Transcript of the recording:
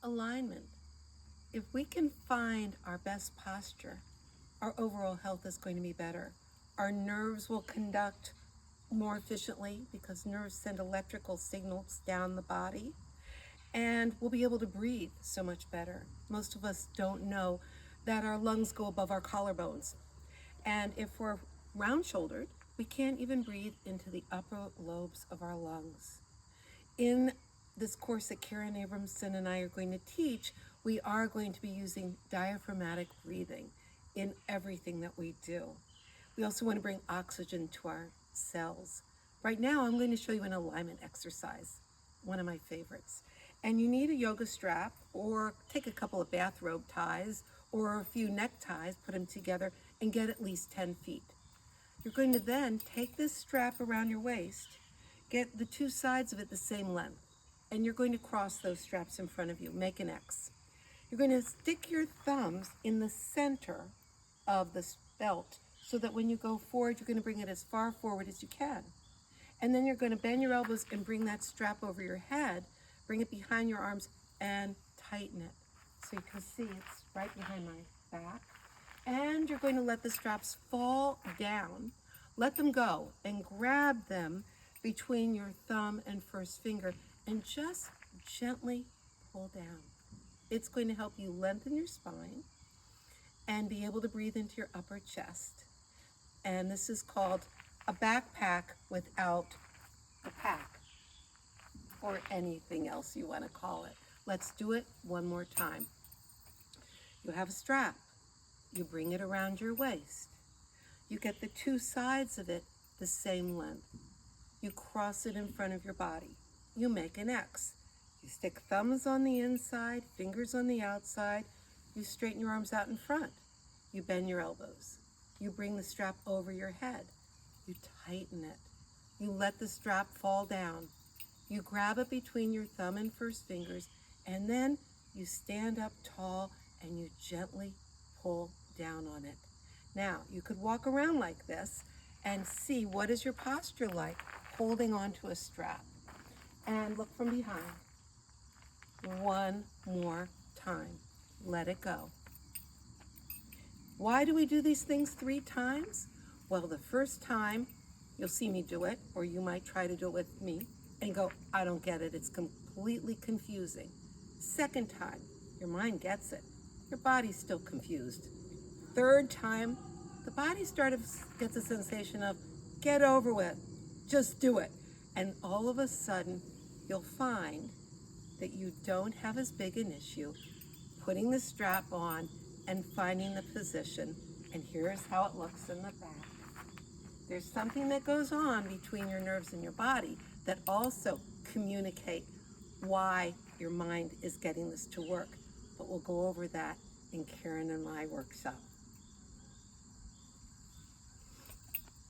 alignment. If we can find our best posture, our overall health is going to be better. Our nerves will conduct more efficiently because nerves send electrical signals down the body, and we'll be able to breathe so much better. Most of us don't know that our lungs go above our collarbones. And if we're round-shouldered, we can't even breathe into the upper lobes of our lungs. In this course that Karen Abramson and I are going to teach, we are going to be using diaphragmatic breathing in everything that we do. We also want to bring oxygen to our cells. Right now, I'm going to show you an alignment exercise, one of my favorites. And you need a yoga strap, or take a couple of bathrobe ties or a few neckties, put them together, and get at least 10 feet. You're going to then take this strap around your waist, get the two sides of it the same length, and you're going to cross those straps in front of you, make an X. You're going to stick your thumbs in the center of the belt so that when you go forward, you're going to bring it as far forward as you can. And then you're going to bend your elbows and bring that strap over your head, bring it behind your arms, and tighten it. So you can see it's right behind my back. And you're going to let the straps fall down, let them go, and grab them between your thumb and first finger, and just gently pull down. It's going to help you lengthen your spine and be able to breathe into your upper chest. And this is called a backpack without a pack, or anything else you want to call it. Let's do it one more time. You have a strap. You bring it around your waist. You get the two sides of it the same length. You cross it in front of your body. You make an X. You stick thumbs on the inside, fingers on the outside. You straighten your arms out in front. You bend your elbows. You bring the strap over your head. You tighten it. You let the strap fall down. You grab it between your thumb and first fingers, and then you stand up tall and you gently pull down on it. Now, you could walk around like this and see what is your posture like holding onto a strap. And look from behind. One more time. Let it go. Why do we do these things 3 times? Well, the first time, you'll see me do it, or you might try to do it with me and go, I don't get it. It's completely confusing. Second time, your mind gets it. Your body's still confused. Third time, the body gets a sensation of, get over with, just do it. And all of a sudden, you'll find that you don't have as big an issue putting the strap on and finding the position. And here's how it looks in the back. There's something that goes on between your nerves and your body that also communicate why your mind is getting this to work. But we'll go over that in Karen and my workshop.